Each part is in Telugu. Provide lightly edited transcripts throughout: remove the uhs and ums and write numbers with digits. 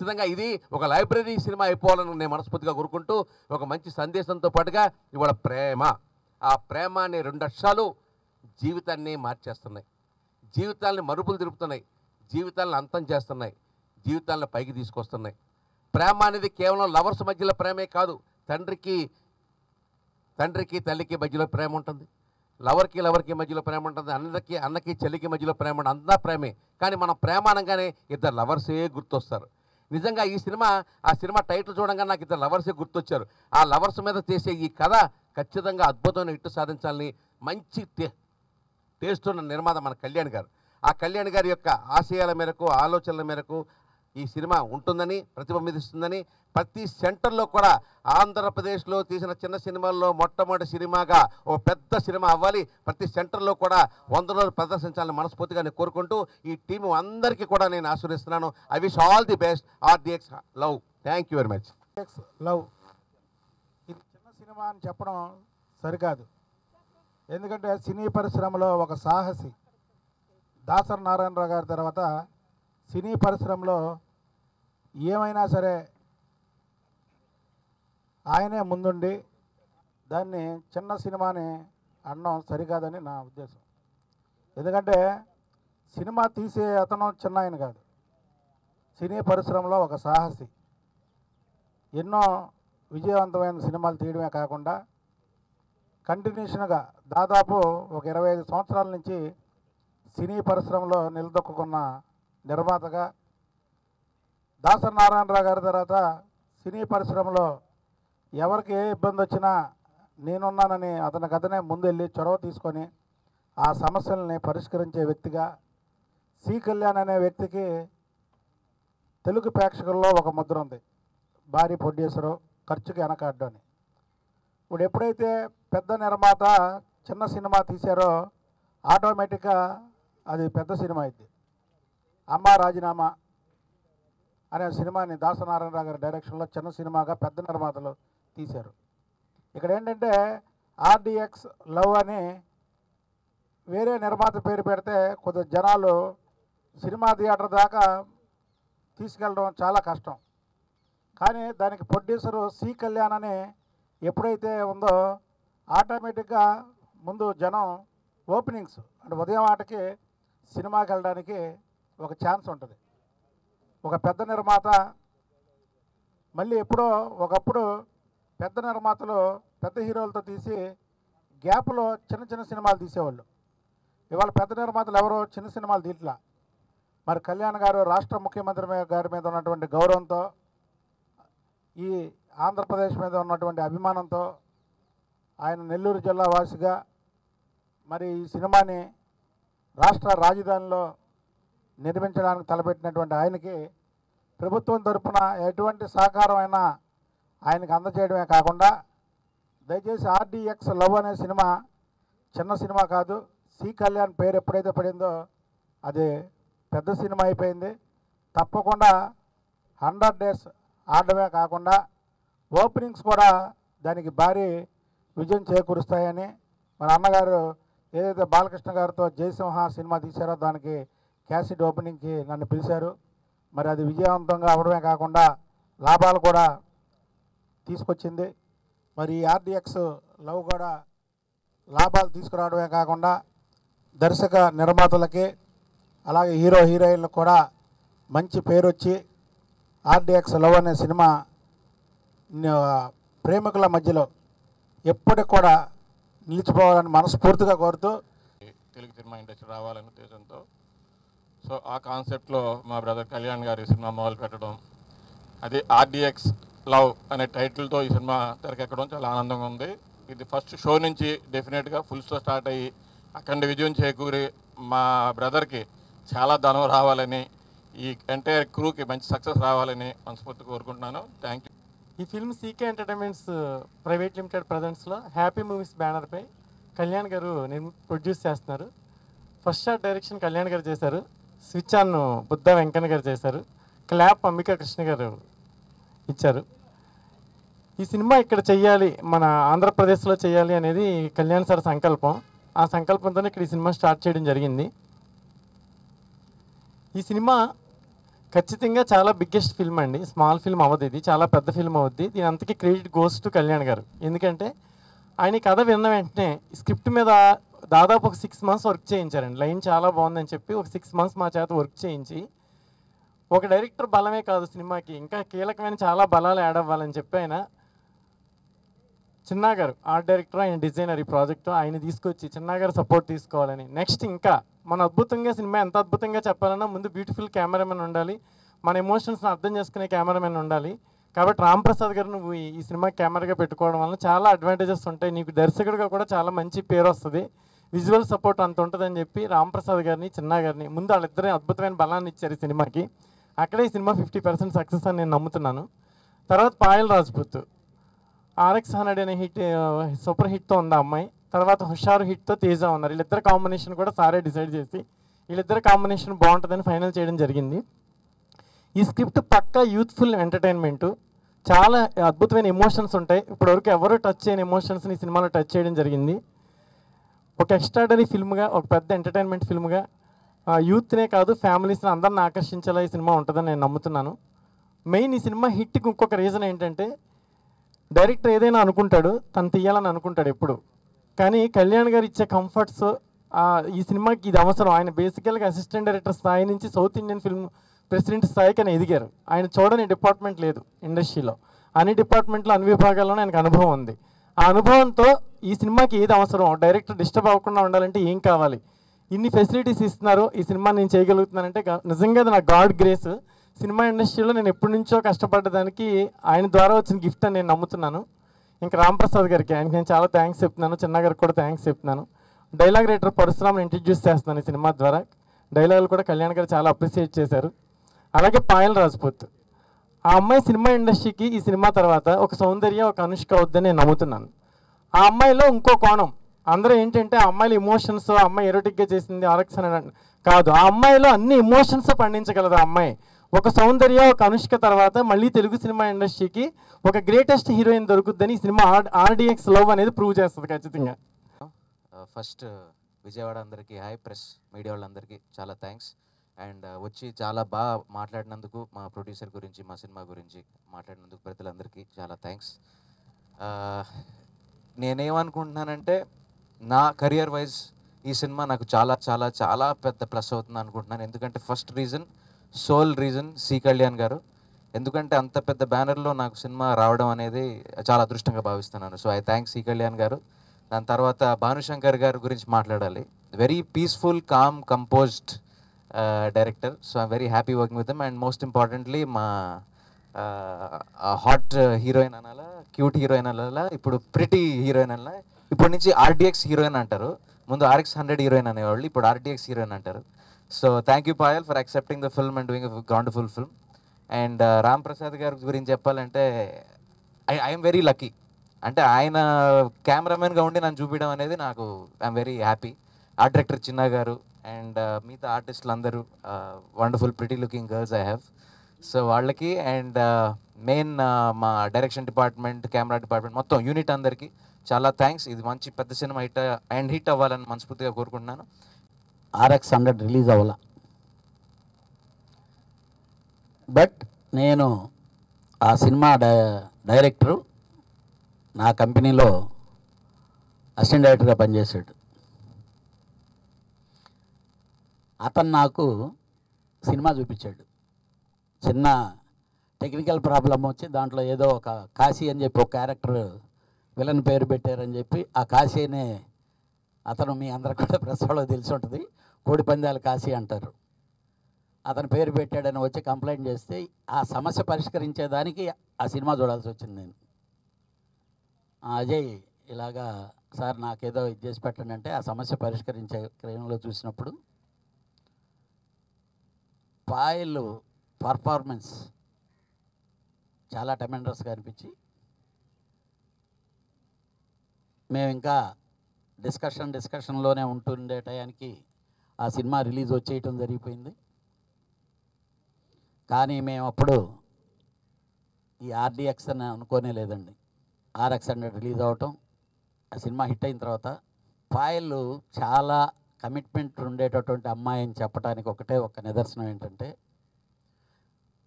ఖచ్చితంగా ఇది ఒక లైబ్రరీ సినిమా అయిపోవాలని నేను మనస్ఫూర్తిగా కోరుకుంటూ ఒక మంచి సందేశంతో పాటుగా ఇవాళ ప్రేమ, ఆ ప్రేమ అనే 2 అక్షరాలు జీవితాన్ని మార్చేస్తున్నాయి, జీవితాలని మరుపులు తిరుపుతున్నాయి, జీవితాలను అంతం చేస్తున్నాయి, జీవితాలను పైకి తీసుకొస్తున్నాయి. ప్రేమ అనేది కేవలం లవర్స్ మధ్యలో ప్రేమే కాదు, తండ్రికి తల్లికి మధ్యలో ప్రేమ ఉంటుంది, లవర్కి మధ్యలో ప్రేమ ఉంటుంది, అన్నకి చెల్లికి మధ్యలో ప్రేమ ఉంటుంది, అంతా ప్రేమే. కానీ మనం ప్రేమ అనగానే ఇద్దరు లవర్సే గుర్తొస్తారు. నిజంగా ఆ సినిమా టైటిల్ చూడంగానే నాకు ఇద్దరు లవర్సే గుర్తొచ్చారు. ఆ లవర్స్ మీద చేసే ఈ కథ ఖచ్చితంగా అద్భుతమైన హిట్ సాధించాలని మంచి టేస్ట్ ఉన్న నిర్మాత మన కళ్యాణ్ గారు. ఆ కళ్యాణ్ గారి యొక్క ఆశయాల మేరకు, ఆలోచనల మేరకు ఈ సినిమా ఉంటుందని, ప్రతిబింబిస్తుందని, ప్రతి సెంటర్లో కూడా ఆంధ్రప్రదేశ్లో తీసిన చిన్న సినిమాల్లో మొట్టమొదటి సినిమాగా ఓ పెద్ద సినిమా అవ్వాలి, ప్రతి సెంటర్లో కూడా 100 రోజులు ప్రదర్శించాలని మనస్ఫూర్తిగా నేను కోరుకుంటూ ఈ టీము అందరికీ కూడా నేను ఆశీర్వదిస్తున్నాను. I wish all the best. RDX love. Thank you very much. Love ఇది చిన్న సినిమా అని చెప్పడం సరికాదు. ఎందుకంటే సినీ పరిశ్రమలో ఒక సాహసి దాసరి నారాయణరావు గారి తర్వాత సినీ పరిశ్రమలో ఏమైనా సరే ఆయనే ముందుండి దాన్ని చిన్న సినిమాని అనడం సరికాదని నా ఉద్దేశం. ఎందుకంటే సినిమా తీసే అతను చిన్న ఆయన కాదు, సినీ పరిశ్రమలో ఒక సాహసి. ఎన్నో విజయవంతమైన సినిమాలు తీయడమే కాకుండా కంటిన్యూషన్గా దాదాపు ఒక 25 సంవత్సరాల నుంచి సినీ పరిశ్రమలో నిలదొక్కున్న నిర్మాతగా దాసరి నారాయణరావు గారి తర్వాత సినీ పరిశ్రమలో ఎవరికి ఏ ఇబ్బంది వచ్చినా నేనున్నానని అతనే ముందెళ్ళి చొరవ తీసుకొని ఆ సమస్యల్ని పరిష్కరించే వ్యక్తిగా సి కళ్యాణ్ అనే వ్యక్తికి తెలుగు ప్రేక్షకుల్లో ఒక ముద్ర ఉంది. భారీ ప్రొడ్యూసరు, ఖర్చుకి వెనకాడ్డు అని. ఇప్పుడు ఎప్పుడైతే పెద్ద నిర్మాత చిన్న సినిమా తీశారో ఆటోమేటిక్గా అది పెద్ద సినిమా అయింది. అమ్మ రాజీనామా అనే సినిమాని దాసనారాయణరావు గారి డైరెక్షన్లో చిన్న సినిమాగా పెద్ద నిర్మాతలు తీశారు. ఇక్కడ ఏంటంటే ఆర్డిఎక్స్ లవ్ అని వేరే నిర్మాత పేరు పెడితే కొద్ది జనాలు సినిమా థియేటర్ దాకా తీసుకెళ్ళడం చాలా కష్టం. కానీ దానికి ప్రొడ్యూసరు సి కళ్యాణ్ అని ఎప్పుడైతే ఉందో ఆటోమేటిక్గా ముందు జనం ఓపెనింగ్స్ అంటే ఉదయం ఆటకి సినిమాకి వెళ్ళడానికి ఒక ఛాన్స్ ఉంటుంది. ఒక పెద్ద నిర్మాత మళ్ళీ ఎప్పుడో ఒకప్పుడు పెద్ద నిర్మాతలు పెద్ద హీరోలతో తీసి గ్యాప్లో చిన్న చిన్న సినిమాలు తీసేవాళ్ళు. ఇవాళ పెద్ద నిర్మాతలు ఎవరో చిన్న సినిమాలు తీట్లా. మరి కళ్యాణ్ గారు రాష్ట్ర ముఖ్యమంత్రి గారి మీద ఉన్నటువంటి గౌరవంతో, ఈ ఆంధ్రప్రదేశ్ మీద ఉన్నటువంటి అభిమానంతో, ఆయన నెల్లూరు జిల్లా వాసిగా మరి ఈ సినిమాని రాష్ట్ర రాజధానిలో నిర్మించడానికి తలపెట్టినటువంటి ఆయనకి ప్రభుత్వం తరఫున ఎటువంటి సహకారం అయినా ఆయనకు అందజేయడమే కాకుండా దయచేసి ఆర్డిఎక్స్ లవ్ అనే సినిమా చిన్న సినిమా కాదు. సి కళ్యాణ్ పేరు ఎప్పుడైతే పడిందో అది పెద్ద సినిమా అయిపోయింది. తప్పకుండా 100 డేస్ ఆడడమే కాకుండా ఓపెనింగ్స్ కూడా దానికి భారీ విజయం చేకూరుస్తాయని మన అన్నగారు ఏదైతే బాలకృష్ణ గారితో జయసింహ సినిమా తీశారో దానికి క్యాసెట్ ఓపెనింగ్కి నన్ను పిలిచారు. మరి అది విజయవంతంగా అవడమే కాకుండా లాభాలు కూడా తీసుకొచ్చింది. మరి ఈ ఆర్డిఎక్స్ లవ్ కూడా లాభాలు తీసుకురావడమే కాకుండా దర్శక నిర్మాతలకి అలాగే హీరో హీరోయిన్లకు కూడా మంచి పేరు వచ్చి ఆర్డిఎక్స్ లవ్ అనే సినిమా ప్రేమికుల మధ్యలో ఎప్పటికి కూడా నిలిచిపోవాలని మనస్ఫూర్తిగా కోరుతూ తెలుగు సినిమా ఇండస్ట్రీ రావాలనే ఉద్దేశంతో సో ఆ కాన్సెప్ట్లో మా బ్రదర్ కళ్యాణ్ గారు ఈ సినిమా మొదలు పెట్టడం, అది ఆర్డిఎక్స్ లవ్ అనే టైటిల్తో ఈ సినిమా తెరకెక్కడం చాలా ఆనందంగా ఉంది. ఇది ఫస్ట్ షో నుంచి డెఫినెట్గా ఫుల్స్తో స్టార్ట్ అయ్యి అఖండ విజయం చేకూరి మా బ్రదర్కి చాలా ధనం రావాలని, ఈ ఎంటైర్ క్రూకి మంచి సక్సెస్ రావాలని మనస్ఫూర్తి కోరుకుంటున్నాను. Thank you. ఈ film C K entertainments private limited ప్రజెంట్స్లో హ్యాపీ మూవీస్ బ్యానర్పై కళ్యాణ్ గారు ప్రొడ్యూస్ చేస్తున్నారు. ఫస్ట్ షాట్ డైరెక్షన్ కళ్యాణ్ గారు చేశారు, స్విచ్ ఆన్ బుద్ధ వెంకన్న గారు చేశారు, క్లాప్ అంబికా కృష్ణ గారు ఇచ్చారు. ఈ సినిమా ఇక్కడ చెయ్యాలి, మన ఆంధ్రప్రదేశ్లో చేయాలి అనేది కళ్యాణ్ సార్ సంకల్పం. ఆ సంకల్పంతోనే ఇక్కడ ఈ సినిమా స్టార్ట్ చేయడం జరిగింది. ఈ సినిమా ఖచ్చితంగా చాలా బిగ్గెస్ట్ ఫిల్మ్ అండి. స్మాల్ ఫిల్మ్ అవ్వదు, ఇది చాలా పెద్ద ఫిల్మ్ అవుద్ది. దీని అంతకీ credit goes to Kalyan garu. ఎందుకంటే ఆయన కథ విన్న వెంటనే స్క్రిప్ట్ మీద దాదాపు ఒక 6 months వర్క్ చేయించారండి. లైన్ చాలా బాగుందని చెప్పి ఒక 6 months మా చేత వర్క్ చేయించి, ఒక డైరెక్టర్ బలమే కాదు సినిమాకి, ఇంకా కీలకమైన చాలా బలాలు యాడ్ అవ్వాలని చెప్పి ఆయన చిన్నా గారు ఆర్ట్ డైరెక్టర్, ఆయన డిజైనర్ ఈ ప్రాజెక్టు, ఆయన తీసుకొచ్చి చిన్నా గారు సపోర్ట్ తీసుకోవాలని. నెక్స్ట్ ఇంకా మన అద్భుతంగా సినిమా ఎంత అద్భుతంగా చెప్పాలన్నా ముందు బ్యూటిఫుల్ కెమెరామెన్ ఉండాలి, మన ఎమోషన్స్ని అర్థం చేసుకునే కెమెరామెన్ ఉండాలి. కాబట్టి రామ్ ప్రసాద్ గారు నువ్వు ఈ సినిమా కెమెరాగా పెట్టుకోవడం వల్ల చాలా అడ్వాంటేజెస్ ఉంటాయి, నీకు దర్శకుడిగా కూడా చాలా మంచి పేరు వస్తుంది, విజువల్ సపోర్ట్ అంత ఉంటుందని చెప్పి రామ్ ప్రసాద్ గారిని చిన్నా గారిని ముందు వాళ్ళిద్దరే అద్భుతమైన బలాన్ని ఇచ్చారు ఈ సినిమాకి. అక్కడే ఈ సినిమా 50% సక్సెస్ అని నేను నమ్ముతున్నాను. తర్వాత పాయల్ రాజ్పుత్ RX 100 అనే హిట్, సూపర్ హిట్తో ఉంది ఆ అమ్మాయి. తర్వాత హుషారు హిట్తో తేజ ఉన్నారు. వీళ్ళిద్దరు కాంబినేషన్ కూడా సారే డిసైడ్ చేసి వీళ్ళిద్దరు కాంబినేషన్ బాగుంటుందని ఫైనల్ చేయడం జరిగింది. ఈ స్క్రిప్ట్ పక్కా యూత్ఫుల్ ఎంటర్టైన్మెంటు, చాలా అద్భుతమైన ఎమోషన్స్ ఉంటాయి. ఇప్పటివరకు ఎవరు టచ్ చేయని ఎమోషన్స్ని ఈ సినిమాలో టచ్ చేయడం జరిగింది. ఒక ఎక్స్ట్రాడనరీ ఫిల్మ్గా, ఒక పెద్ద ఎంటర్టైన్మెంట్ ఫిల్మ్గా యూత్నే కాదు ఫ్యామిలీస్ని అందరిని ఆకర్షించేలా ఈ సినిమా ఉంటుందని నేను నమ్ముతున్నాను. మెయిన్ ఈ సినిమా హిట్కి ఇంకొక రీజన్ ఏంటంటే, డైరెక్టర్ ఏదైనా అనుకుంటాడు, తను తీయాలని అనుకుంటాడు ఎప్పుడు, కానీ కళ్యాణ్ గారు ఇచ్చే కంఫర్ట్స్ ఈ సినిమాకి ఇది అవసరం. ఆయన బేసికల్గా అసిస్టెంట్ డైరెక్టర్ స్థాయి నుంచి సౌత్ ఇండియన్ ఫిల్మ్ ప్రెసిడెంట్ స్థాయికి ఆయన ఎదిగారు. ఆయన చూడని డిపార్ట్మెంట్ లేదు ఇండస్ట్రీలో, అన్ని డిపార్ట్మెంట్లో అన్ని విభాగాల్లోనే ఆయనకు అనుభవం ఉంది. ఆ అనుభవంతో ఈ సినిమాకి ఏది అవసరం, డైరెక్టర్ డిస్టర్బ్ అవ్వకుండా ఉండాలంటే ఏం కావాలి, ఇన్ని ఫెసిలిటీస్ ఇస్తున్నారు, ఈ సినిమా నేను చేయగలుగుతున్నానంటే నిజంగా అది నా గాడ్ గ్రేస్. సినిమా ఇండస్ట్రీలో నేను ఎప్పటి నుంచో కష్టపడ్డదానికి ఆయన ద్వారా వచ్చిన గిఫ్ట్ అని నేను నమ్ముతున్నాను. ఇంకా రామ్ ప్రసాద్ గారికి, ఆయనకి నేను చాలా థ్యాంక్స్ చెప్తున్నాను, చిన్న గారికి కూడా థ్యాంక్స్ చెప్తున్నాను. డైలాగ్ రైటర్ పరశురామ్ని ఇంట్రడ్యూస్ చేస్తున్నాను ఈ సినిమా ద్వారా. డైలాగులు కూడా కళ్యాణ్ గారు చాలా అప్రిషియేట్ చేశారు. అలాగే పాయల్ రాజ్పుత్, ఆ అమ్మాయి సినిమా ఇండస్ట్రీకి ఈ సినిమా తర్వాత ఒక సౌందర్య, ఒక అనుష్క అవుద్దని నేను నమ్ముతున్నాను. ఆ అమ్మాయిలో ఇంకో కోణం, అందరూ ఏంటంటే ఆ అమ్మాయిల ఎమోషన్స్, ఆ అమ్మాయి ఎరోటిక్గా చేసింది RX కాదు, ఆ అమ్మాయిలో అన్ని ఎమోషన్స్ పండించగలదు ఆ అమ్మాయి. ఒక సౌందర్య, ఒక అనుష్క తర్వాత మళ్ళీ తెలుగు సినిమా ఇండస్ట్రీకి ఒక గ్రేటెస్ట్ హీరోయిన్ దొరుకుద్దని ఈ సినిమా RDX లవ్ అనేది ప్రూవ్ చేస్తుంది ఖచ్చితంగా. ఫస్ట్ విజయవాడ అందరికీ హాయ్, ప్రెస్ మీడియా వాళ్ళందరికీ చాలా థ్యాంక్స్. అండ్ వచ్చి చాలా బాగా మాట్లాడినందుకు, మా ప్రొడ్యూసర్ గురించి, మా సినిమా గురించి మాట్లాడినందుకు ప్రజలందరికీ చాలా థ్యాంక్స్. నేనేమనుకుంటున్నానంటే, నా కెరియర్ వైజ్ ఈ సినిమా నాకు చాలా చాలా చాలా పెద్ద ప్లస్ అవుతుంది అనుకుంటున్నాను. ఎందుకంటే first reason, sole reason C Kalyan garu. ఎందుకంటే అంత పెద్ద బ్యానర్లో నాకు సినిమా రావడం అనేది చాలా అదృష్టంగా భావిస్తున్నాను. So I thanks C Kalyan garu. దాని తర్వాత భానుశంకర్ గారి గురించి మాట్లాడాలి. Very peaceful, calm, composed director. So I'm very happy working with them. And most importantly మా హాట్ హీరోయిన్ అనాలా, క్యూట్ హీరోయిన్ అనాలా, ఇప్పుడు ప్రిటీ హీరోయిన్ అనాలా, ఇప్పటి నుంచి RDX హీరోయిన్ అంటారు. ముందు RX 100 హీరోయిన్ అనేవాళ్ళు, ఇప్పుడు RDX హీరోయిన్ అంటారు. So thank you Payal for accepting the film and doing a wonderful film. And Ram Prasad గారి గురించి చెప్పాలంటే, ఐఎమ్ వెరీ లక్కీ. అంటే ఆయన కెమెరామెన్గా ఉండి నన్ను చూపించడం అనేది నాకు, I'm very happy. Art director Chinna garu and మిగతా ఆర్టిస్టులు అందరూ wonderful pretty looking girls I have. So వాళ్ళకి అండ్ మెయిన్ మా డైరెక్షన్ డిపార్ట్మెంట్, కెమెరా డిపార్ట్మెంట్, మొత్తం యూనిట్ అందరికీ చాలా థ్యాంక్స్. ఇది మంచి పెద్ద సినిమా హిట్ అవ్వాలని మనస్ఫూర్తిగా కోరుకుంటున్నాను. RX 100 రిలీజ్ అవ్వాల, బట్ నేను ఆ సినిమా డైరెక్టరు నా కంపెనీలో అసిస్టెంట్ డైరెక్టర్గా పనిచేశాడు. అతను నాకు సినిమా చూపించాడు. చిన్న టెక్నికల్ ప్రాబ్లం వచ్చి దాంట్లో ఏదో ఒక కాశీ అని చెప్పి ఒక క్యారెక్టర్ విలన్ పేరు పెట్టారని చెప్పి, ఆ కాశీ అనే అతను మీ అందరు కూడా ప్రెస్ వాళ్ళకి తెలిసి ఉంటుంది, కోడి పందాలు కాశీ అంటారు. అతను పేరు పెట్టాడని వచ్చి కంప్లైంట్ చేస్తే ఆ సమస్య పరిష్కరించేదానికి ఆ సినిమా చూడాల్సి వచ్చింది నేను. అజయ్ ఇలాగా సార్ నాకేదో ఇది చేసి పెట్టండి అంటే, ఆ సమస్య పరిష్కరించే క్రమంలో చూసినప్పుడు పాయల్ పర్ఫార్మెన్స్ చాలా టెమెండర్స్గా అనిపించి, మేము ఇంకా డిస్కషన్లోనే ఉంటుండే టయానికి ఆ సినిమా రిలీజ్ వచ్చేయటం జరిగిపోయింది. కానీ మేము అప్పుడు ఈ RDX అని అనుకోనే లేదండి. RX 100 రిలీజ్ అవటం, ఆ సినిమా హిట్ అయిన తర్వాత పాయల్ చాలా కమిట్మెంట్ ఉండేటటువంటి అమ్మాయి అని చెప్పడానికి ఒకటే ఒక నిదర్శనం ఏంటంటే,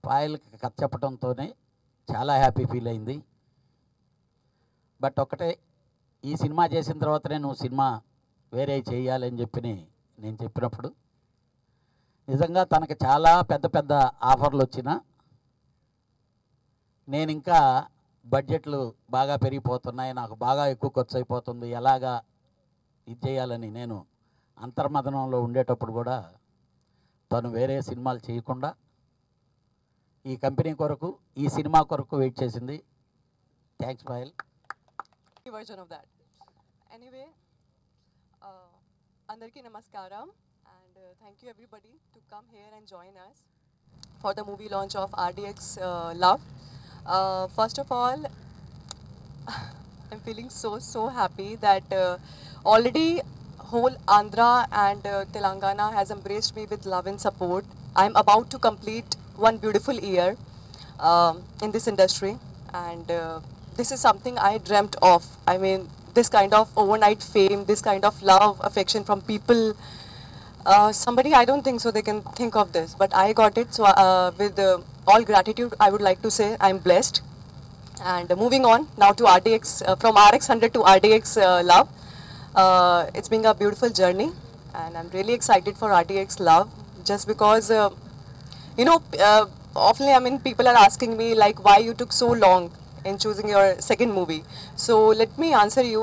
పాయల్కి కథ చెప్పడంతోనే చాలా హ్యాపీ ఫీల్ అయింది. బట్ ఒకటే, ఈ సినిమా చేసిన తర్వాతనే నువ్వు సినిమా వేరే చేయాలని నేను చెప్పినప్పుడు నిజంగా తనకు చాలా పెద్ద పెద్ద ఆఫర్లు వచ్చినా నేను ఇంకా బడ్జెట్లు బాగా పెరిగిపోతున్నాయి, నాకు బాగా ఎక్కువ ఖర్చు అయిపోతుంది, ఎలాగా ఇది చేయాలని నేను అంతర్మథనంలో ఉండేటప్పుడు కూడా తను వేరే సినిమాలు చేయకుండా ఈ కంపెనీ కొరకు, ఈ సినిమా కొరకు వెయిట్ చేసింది. Thanks Payal. version of that. Anyway, Andarki Namaskaram, and thank you everybody to come here and join us for the movie launch of RDX Love. First of all, I'm feeling so happy that already whole Andhra and Telangana has embraced me with love and support. I'm about to complete one beautiful year in this industry, and this is something I dreamt of. I mean, this kind of overnight fame, this kind of love, affection from people. Somebody, I don't think so they can think of this, but I got it. So with all gratitude, I would like to say I'm blessed. And moving on now to RDX, from RX 100 to RDX Love. It's been a beautiful journey, and I'm really excited for RDX Love, just because, often, I mean, people are asking me like, why you took so long in choosing your second movie. So let me answer you.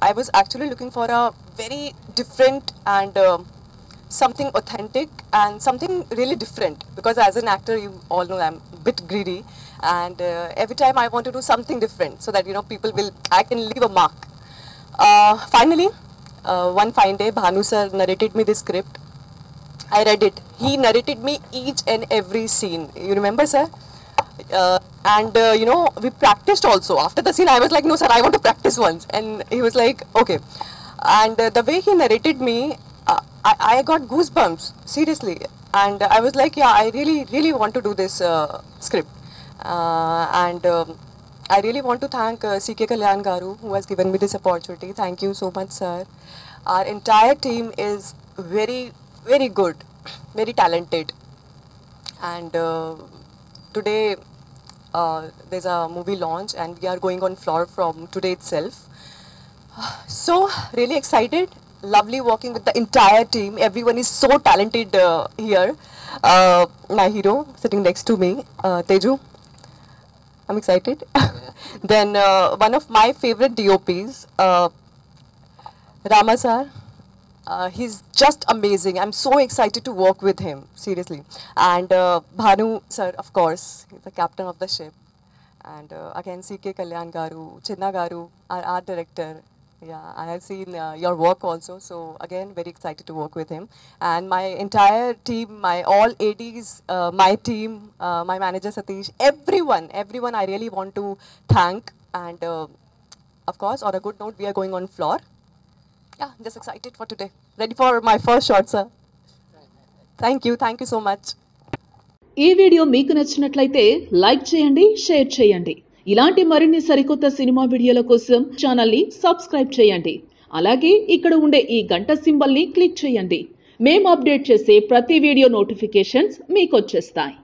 I was actually looking for a very different and something authentic and something really different, because as an actor, you all know I'm a bit greedy, and every time I want to do something different so that I can leave a mark. Finally, one fine day, Bhanu sir narrated me this script. I read it. He narrated me each and every scene. You remember, sir? And we practiced also. After the scene, I was like, no sir, I want to practice once. And he was like, okay. And the way he narrated me, I got goosebumps, seriously. And I was like, yeah, I really want to do this script. And I really want to thank C.K. Kalyan Garu, who has given me this opportunity. Thank you so much, sir. Our entire team is very good, very talented. And today, there's a movie launch, and we are going on floor from today itself. So really excited, lovely working with the entire team. Everyone is so talented here. My hero sitting next to me, Teju. I'm excited. Then one of my favorite DOPs, Rama sir. He's just amazing. I'm so excited to work with him, seriously. And Bhanu sir, of course, he's the captain of the ship. And again, C.K. Kalyan Garu, Chinna Garu, our art director. Yeah, I have seen your work also. So again, very excited to work with him. And my entire team, my all ADs, my team, my manager Satish, everyone I really want to thank. And of course, on a good note, we are going on floor. Yeah, just excited for today. Ready for my first shot, sir. Thank you so much. ఈ వీడియో మీకు నచ్చినట్లయితే లైక్ చేయండి, షేర్ చేయండి. ఇలాంటి మరిన్ని సరికొత్త సినిమా వీడియోల కోసం ఛానల్ని సబ్స్క్రైబ్ చేయండి. అలాగే ఇక్కడ ఉండే ఈ గంట సింబల్ని క్లిక్ చేయండి. మేము అప్డేట్ చేసే ప్రతి వీడియో నోటిఫికేషన్స్ మీకు వచ్చేస్తాయి.